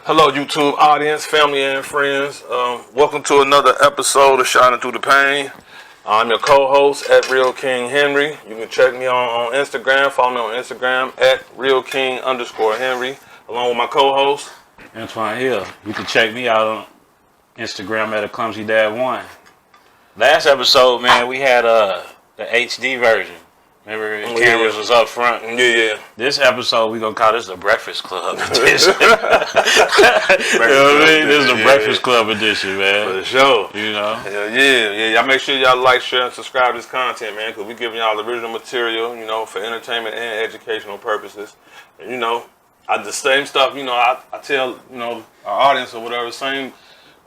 Hello, YouTube audience, family, and friends. Welcome to another episode of Shining Through the Pain. I'm your co-host at Real King Henry. You can check me on Instagram. Follow me on Instagram at RealKing_Henry, along with my co-host Antoine Hill. You can check me out on Instagram at @ClumsyDad1. Last episode, man, we had the HD version. Remember, the cameras was up front. Yeah. This episode, we're going to call this the Breakfast Club edition. You know what I mean? This is the Breakfast Club edition, man. For sure. You know? Yeah. Y'all make sure y'all like, share, and subscribe to this content, man, because we're giving y'all the original material, you know, for entertainment and educational purposes. And, you know, the same stuff, you know, I tell, you know, our audience or whatever, same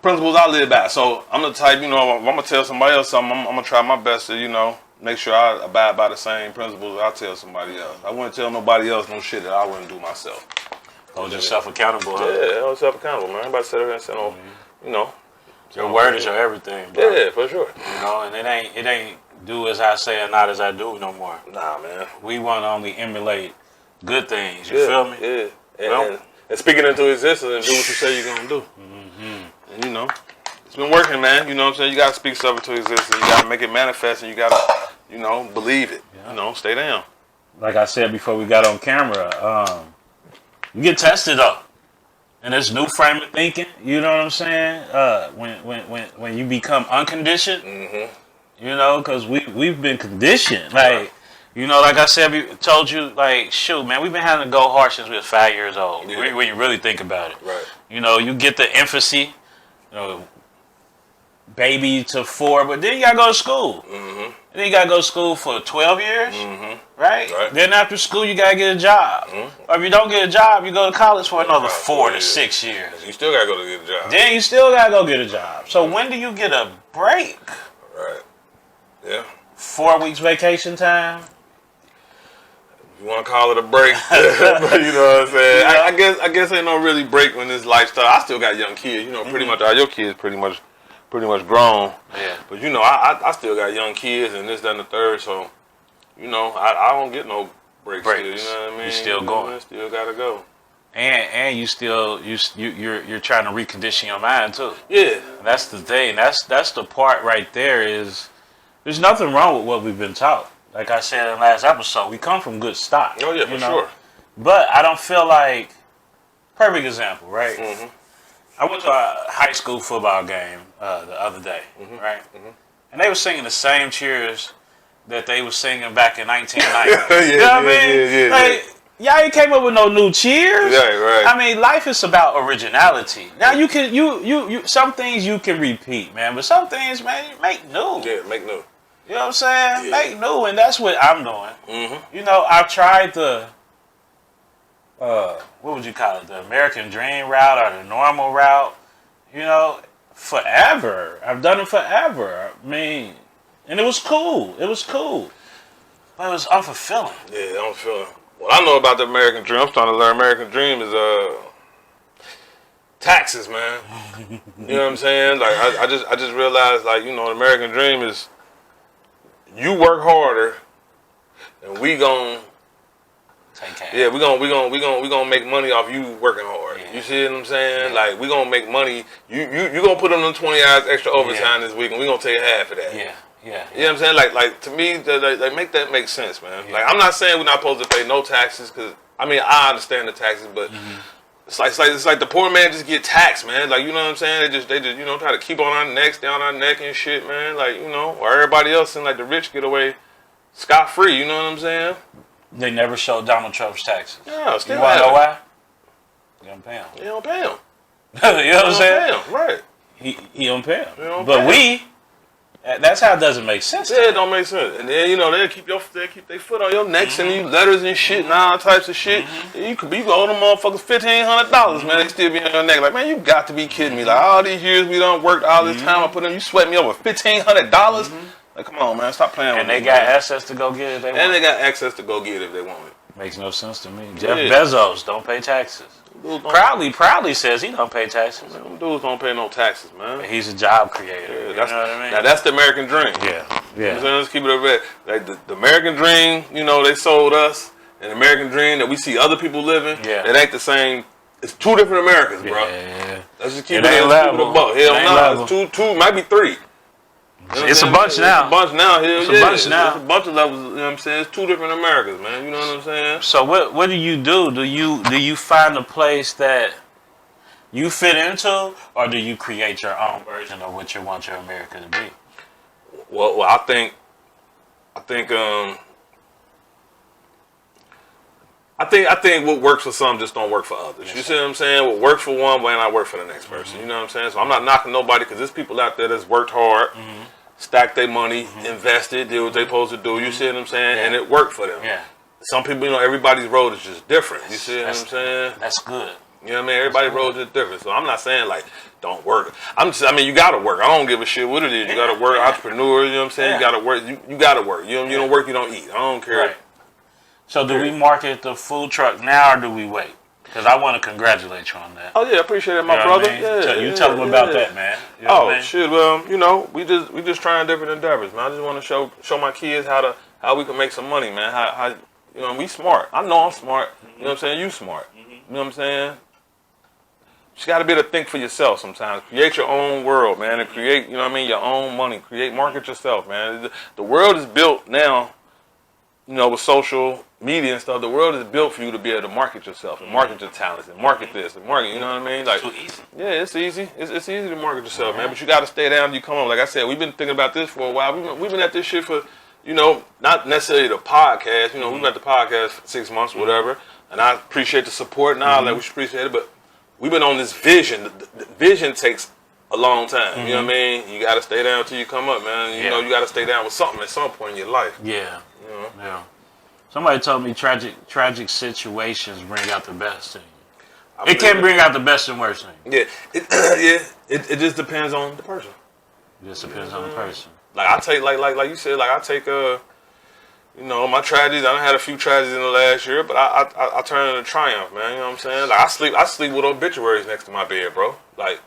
principles I live by. So I'm the type, you know, if I'm going to tell somebody else something, I'm going to try my best to, you know, make sure I abide by the same principles I tell somebody else. I wouldn't tell nobody else no shit that I wouldn't do myself. Hold yourself accountable, huh? Yeah, hold yourself accountable, man. Everybody sit there and say, no, you know. Your word is your everything, bro. Yeah, for sure. You know, and it ain't do as I say or not as I do no more. Nah, man. We want to only emulate good things. You feel me? Yeah. And speak it into existence and do what you say you're going to do. Mm-hmm. And, you know, it's been working, man. You know what I'm saying? You got to speak stuff into existence. You got to make it manifest, and you got to, you know, believe it. Yeah. You know, stay down. Like I said before we got on camera, you get tested up. And this new frame of thinking, you know what I'm saying? When you become unconditioned, you know, because we've been conditioned. Like, you know, like I said, we told you, like, shoot, man, we've been having to go hard since we was 5 years old. Yeah. When you really think about it. Right. You know, you get the infancy, you know, baby to 4, but then you gotta go to school. And then you gotta go to school for 12 years, right? Then after school, you gotta get a job. Or if you don't get a job, you go to college for another 4 to 6 years. You still gotta go to get a job. Then you still gotta go get a job. So when do you get a break? Right. Yeah. 4 weeks vacation time. You want to call it a break? You know what I'm saying? I guess ain't no really break when this lifestyle. I still got young kids. You know, pretty much all your kids pretty much grown. Yeah. But you know, I still got young kids and this, that, and the third. So, you know, I don't get no breaks. Still, you know what I mean? You still going. Still gotta go. And you still you're trying to recondition your mind too. Yeah. That's the thing. That's the part right there. Is there's nothing wrong with what we've been taught. Like I said in the last episode, we come from good stock. Oh yeah, for sure. But I don't feel like, perfect example, right? I went to a high school football game the other day, right? And they were singing the same cheers that they were singing back in 1990. You know what I mean? Like, y'all ain't came up with no new cheers. Yeah, right. I mean, life is about originality. Now you can you some things you can repeat, man, but some things, man, you make new. Yeah, make new. You know what I'm saying? Yeah. Make new, and that's what I'm doing. You know, I've tried the what would you call it? The American Dream route or the normal route. You know, forever. I've done it forever. I mean, and it was cool. It was cool, but it was unfulfilling. Yeah, unfulfilling. What I know about the American Dream, I'm starting to learn American Dream is taxes, man. You know what I'm saying? Like I just realized, like, you know, the American Dream is you work harder, and we gon' take care. Yeah, we gonna make money off you working hard. Yeah. You see what I'm saying? Yeah. Like, we gonna make money. You gonna put on them 20 hours extra overtime this week, and we gonna take half of that. Yeah. You know what I'm saying? Like to me, they make that make sense, man. Yeah. Like, I'm not saying we're not supposed to pay no taxes, because I mean, I understand the taxes, but it's like the poor man just get taxed, man. Like, you know what I'm saying? They just you know, try to keep on our necks, down our neck and shit, man. Like, you know, or everybody else and like the rich get away scot free. You know what I'm saying? They never showed Donald Trump's taxes. Yeah, still. You wanna know why? You don't pay him. They don't pay him. You know what I'm saying? Pay him. Right. He don't pay him. But we. That's how it doesn't make sense. Yeah, it don't make sense. And then, you know, they'll keep their foot on your neck, sending you letters and shit and all types of shit. You owe them motherfuckers $1,500, man. They still be on your neck. Like, man, you got to be kidding me. Like, all these years we done worked, all this time I put in, you sweat me over $1,500. Like, come on, man, stop playing with me. And they got access to go get it if they want. And they got access to go get it if they want it. Makes no sense to me. Jeff Bezos don't pay taxes. Proudly says he don't pay taxes. Man, them dudes don't pay no taxes, man. But he's a job creator. Yeah, you know what I mean? Now that's the American dream. Yeah. Let's keep it over there. Like the American dream, you know, they sold us an American dream that we see other people living. Yeah. It ain't the same it's two different Americas, bro. Yeah. Let's just keep It it ain't a level. buck. Hell no, it's two, might be three. You know It's a bunch now. It's a bunch now. Hell It's yeah. a bunch now. It's a bunch of levels. You know what I'm saying? It's two different Americas, man. You know what I'm saying? So what do you do? Do you find a place that you fit into, or do you create your own version of what you want your America to be? Well, I think what works for some just don't work for others. Yes, you see what I'm saying? What works for one may not work for the next person. You know what I'm saying? So I'm not knocking nobody because there's people out there that's worked hard, stacked their money, invested, did what they supposed to do. You see what I'm saying? Yeah. And it worked for them. Yeah, Some people, everybody's road is just different. You see what I'm saying? that's good. You know what I mean? Everybody's road is different. So I'm not saying like don't work. You gotta work. I don't give a shit what it is. You gotta work. Entrepreneur, you know what I'm saying? Yeah. You gotta work. You gotta work. You don't work, you don't eat. I don't care. Right. So do we market the food truck now, or do we wait? Because I want to congratulate you on that. Oh yeah, I appreciate it, my You know what brother. I mean? Yeah, You tell them about that, man. You know what I mean? Shit. Well, we just trying different endeavors, man. I just want to show my kids how we can make some money, man. How we smart. I know I'm smart. You know what I'm saying? You smart. You know what I'm saying? You got to be able to think for yourself sometimes. Create your own world, man, and create, your own money. Market yourself, man. The world is built now, with social media and stuff. The world is built for you to be able to market yourself and market your talents and market this and market, you know what I mean? Like, Too easy. yeah, it's easy. It's easy to market yourself, man. But you got to stay down. You come on. Like I said, we've been thinking about this for a while. We've been at this shit for, not necessarily the podcast. We've been at the podcast for 6 months, whatever. And I appreciate the support now. Like, we should appreciate it. But we've been on this vision. The vision takes a long time. You know what I mean? You got to stay down until you come up, man. You know, you got to stay down with something at some point in your life. Yeah. You know? Yeah. Somebody told me tragic situations bring out the best in you. It can bring out the best and worst in you. Yeah. It just depends on the person. It just depends on the person. Like I take like you said, like I take my tragedies. I done had a few tragedies in the last year, but I turn it into triumph, man. You know what I'm saying? Like I sleep with obituaries next to my bed, bro. Like,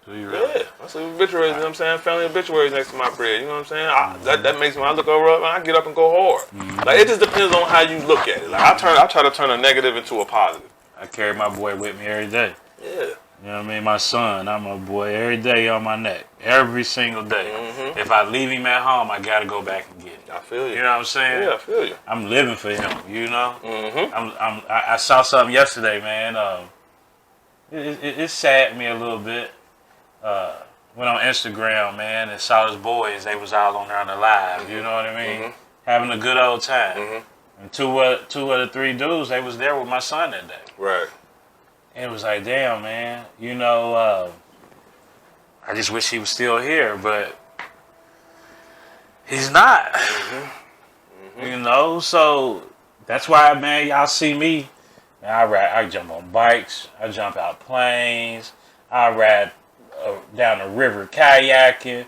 do you really? Yeah, I sleep with obituaries. You know what I'm saying? Family obituaries next to my bed. You know what I'm saying? That makes me, when I look over and I get up and go hard. Like, it just depends on how you look at it. Like I try to turn a negative into a positive. I carry my boy with me every day. Yeah. You know what I mean? My son, I'm a boy every day on my neck. Every single day. If I leave him at home, I got to go back and get him. I feel you. You know what I'm saying? Yeah, I feel you. I'm living for him, I saw something yesterday, man. It saddened me a little bit. Went on Instagram, man, and saw his boys. They was all on there on the live. You know what I mean? Having a good old time. And two of the three dudes, they was there with my son that day. Right. And it was like, damn, man. I just wish he was still here, but he's not. So that's why, man, y'all see me. I jump on bikes. I jump out planes. I ride down the river kayaking.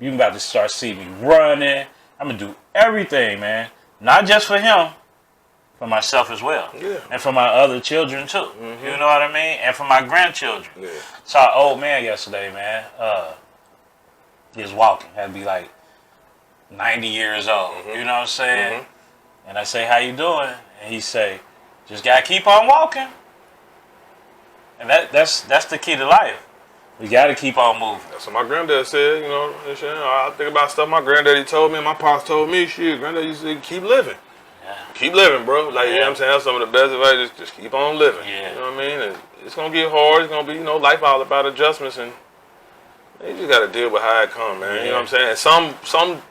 You about to start seeing me running. I'm going to do everything, man. Not just for him, for myself as well. Yeah. And for my other children, too. You know what I mean? And for my grandchildren. Yeah. Saw an old man yesterday, man. He was walking. Had to be like 90 years old. You know what I'm saying? And I say, how you doing? And he say, just got to keep on walking. And that's the key to life. We got to keep on moving. That's what my granddad said, and shit. I think about stuff my granddaddy told me and my pops told me. Shit, granddaddy used to say, keep living. Yeah. Keep living, bro. Like, you know what I'm saying? That's some of the best advice. Just keep on living. Yeah. You know what I mean? And it's going to get hard. It's going to be, life all about adjustments. And you just got to deal with how it comes, man. Yeah. You know what I'm saying? And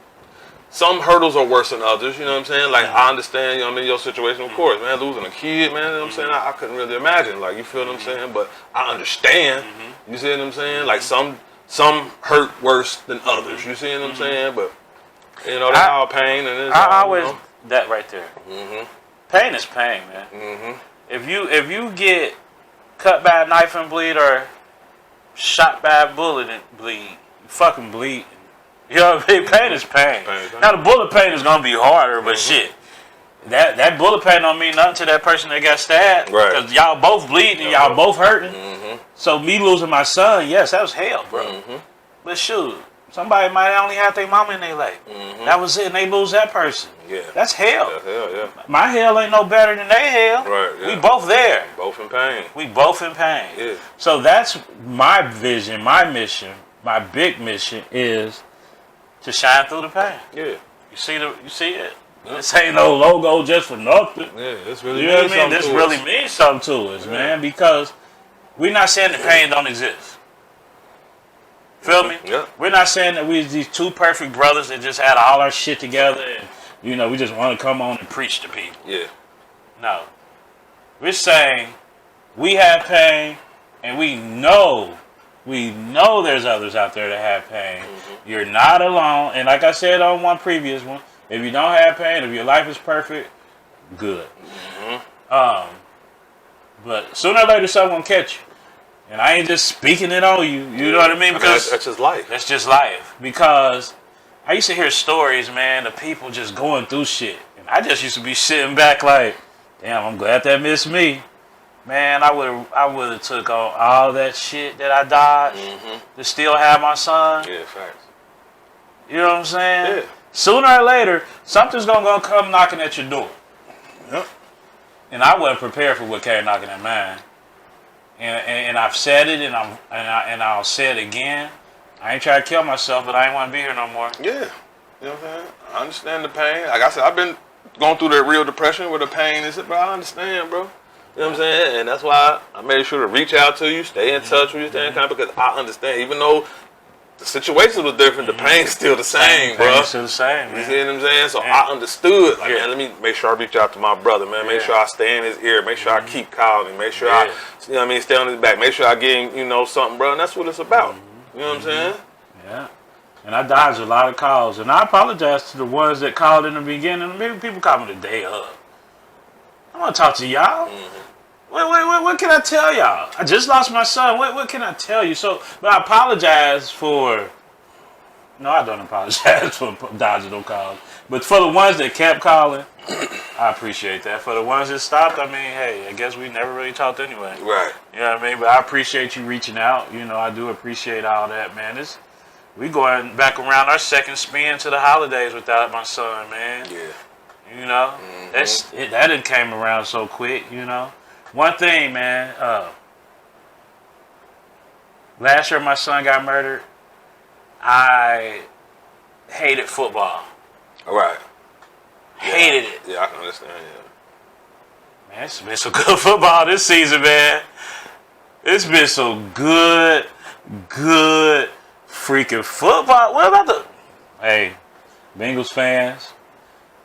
some hurdles are worse than others. You know what I'm saying? Like, I understand, your situation, of course, man. Losing a kid, man. You know what I'm saying? I couldn't really imagine. Like, you feel what I'm saying? But I understand. You see what I'm saying? Like, some hurt worse than others. You see what I'm saying? But, they're all pain. And I always... That right there. Pain is pain, man. If you get cut by a knife and bleed, or shot by a bullet and bleed, you fucking bleed. You know what I mean? Pain is pain. Now the bullet pain is gonna be harder, but shit, that bullet pain don't mean nothing to that person that got stabbed. Right. Because y'all both bleeding, and y'all both hurting. So me losing my son, yes, that was hell, bro. But shoot, Somebody might only have their mama in their life. That was it, and they lose that person. Yeah. That's hell. That's hell, yeah. My hell ain't no better than their hell. Right, yeah. We both there. Both in pain. We both in pain. Yeah. So that's my vision, my mission, my big mission is to shine through the pain. Yeah. You see it? This ain't no logo just for nothing. Yeah, this really You know means what I mean? something This to really us. means something to us, man, because we're not saying the pain don't exist. Feel me? Yeah. We're not saying that we're these two perfect brothers that just had all our shit together and, you know, we just want to come on and preach to people. Yeah. No. We're saying we have pain and we know there's others out there that have pain. You're not alone. And like I said on one previous one, if you don't have pain, if your life is perfect, good. But sooner or later someone catch you. And I ain't just speaking it on you. You know what I mean? Because that's just life. That's just life. Because I used to hear stories, man, of people just going through shit. And I just used to be sitting back like, damn, I'm glad that missed me. Man, I would have took on all that shit that I dodged to still have my son. Yeah, facts. You know what I'm saying? Yeah. Sooner or later, something's gonna come knocking at your door. Yep. And I wasn't prepared for what came knocking at mine. And I've said it, and I'll say it again. I ain't trying to kill myself, but I ain't want to be here no more. Yeah. You know what I'm saying? I understand the pain. Like I said, I've been going through that real depression where the pain is, but I understand, bro. You know what I'm saying? And that's why I made sure to reach out to you, stay in touch with you, stay in contact, because I understand. Even though the situation was different, the pain's still the same, bro. Pain's still the same, man. You see what I'm saying? So I understood. Like, Yeah. man, let me make sure I reach out to my brother, man. Make sure I stay in his ear. Make sure I keep calling him. Make sure I, you know what I mean, stay on his back. Make sure I give him, you know, something, bro. And that's what it's about. You know what I'm saying? Yeah. And I dodged a lot of calls. And I apologize to the ones that called in the beginning. Maybe people call me the day of. I want to talk to y'all. What can I tell y'all? I just lost my son. What can I tell you? So, but I apologize for... No, I don't apologize for dodging no calls. But for the ones that kept calling, I appreciate that. For the ones that stopped, I mean, hey, I guess we never really talked anyway. Right. You know what I mean? But I appreciate you reaching out. You know, I do appreciate all that, man. We going back around our second spin to the holidays without my son, man. Yeah. You know? That didn't came around so quick, you know? One thing, man. Last year my son got murdered. I hated football. All right. Hated it. Yeah, I can understand, Man, it's been some good football this season, man. It's been some good freaking football. What about the... Hey, Bengals fans,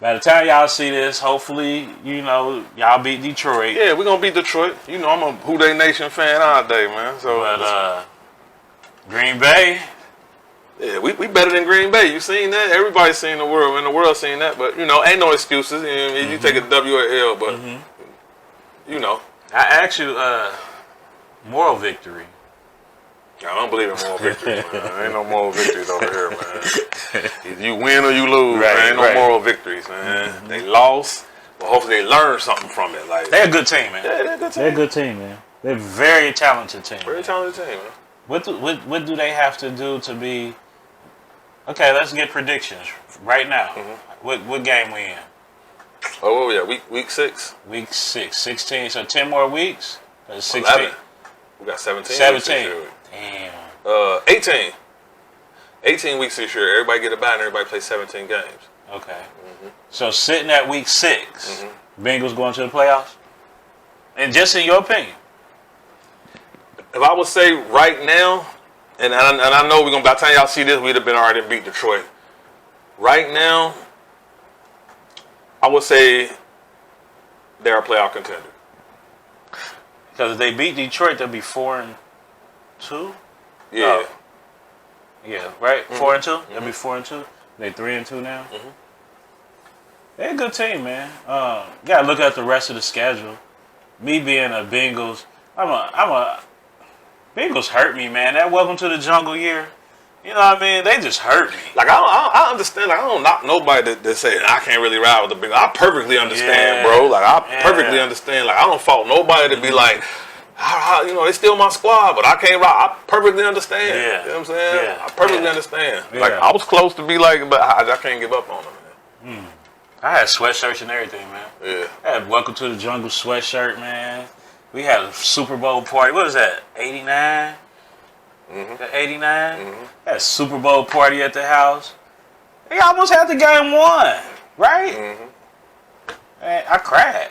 by the time y'all see this, hopefully, you know, y'all beat Detroit. Yeah, we're going to beat Detroit. You know, I'm a Who They Nation fan all day, man. So, But, Green Bay... Yeah, we better than Green Bay. You seen that? Everybody's seen the world. And the world seen that. But, you know, ain't no excuses. You know, you take a W or L, but, you know. I asked you, moral victory. I don't believe in moral victories, man. Ain't no moral victories over here, man. Either you win or you lose, man. Ain't no moral victories, man. They lost, but hopefully they learn something from it. Like They're a good team, man. Yeah, they're a good team. They're a good team, man. They're a very talented team. Very talented team, man. What do they have to do to be... Okay, let's get predictions right now. What game we in? Oh, yeah, week 6? Week 6, 16. So 10 more weeks? 16. 11. We got 17. 17. Damn. 18. 18 weeks this year. Everybody get a bye and everybody play 17 games. Okay. So sitting at week 6, Bengals going to the playoffs? And just in your opinion? If I would say right now, and I know we're going to, by the time y'all see this, we'd have been already beat Detroit. Right now, I would say they're a playoff contender. Because if they beat Detroit, they'll be 4-2? Yeah. Yeah, right? 4-2? They'll be 4-2. They 3-2 now. They're a good team, man. Gotta look at the rest of the schedule. Me being a Bengals, Bengals hurt me, man. That Welcome to the Jungle year, you know what I mean? They just hurt me. Like I understand. Like I don't knock nobody that say I can't really ride with the Bengals. I perfectly understand, bro. Like I perfectly understand. Like I don't fault nobody to be like, you know, they still my squad, but I can't rock. I perfectly understand. Yeah. You know what I'm saying? Yeah. I perfectly understand. Yeah. Like, I was close to be like, but I can't give up on them, man. I had sweatshirts and everything, man. Yeah. I had Welcome to the Jungle sweatshirt, man. We had a Super Bowl party. What was that? 89? 89? Had a Super Bowl party at the house. They almost had the game won, right? Man, I cried.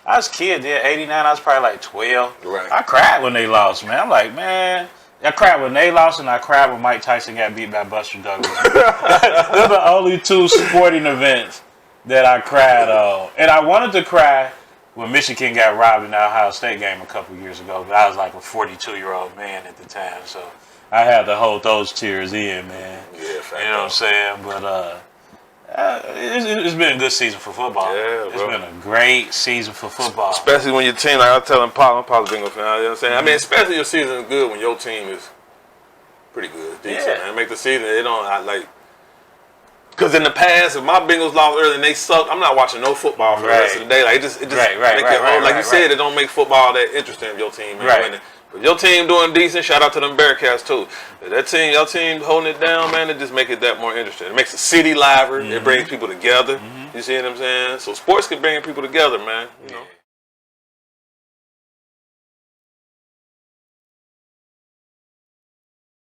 I was a kid there, 89. I was probably like 12. Right. I cried when they lost, man. I'm like, man. I cried when they lost, and I cried when Mike Tyson got beat by Buster Douglas. They're the only two sporting events that I cried on. And I wanted to cry when Michigan got robbed in the Ohio State game a couple years ago, but I was like a 42-year-old man at the time, so I had to hold those tears in, man. Yeah, you know what I'm saying? But it's been a good season for football. Yeah, it's been a great season for football. Especially when your team, like I was telling Pop's Bingo fan, you know what I'm saying? I mean, especially your season is good when your team is pretty good, decent, man. Make the season, they don't, like, because in the past, if my Bengals lost early and they sucked, I'm not watching no football for the rest of the day. Like, it just make it, like you said, it don't make football that interesting if your team ain't winning. But your team doing decent, shout out to them Bearcats too. If that team, your team holding it down, man, it just make it that more interesting. It makes the city lively. It brings people together. You see what I'm saying? So sports can bring people together, man. You know.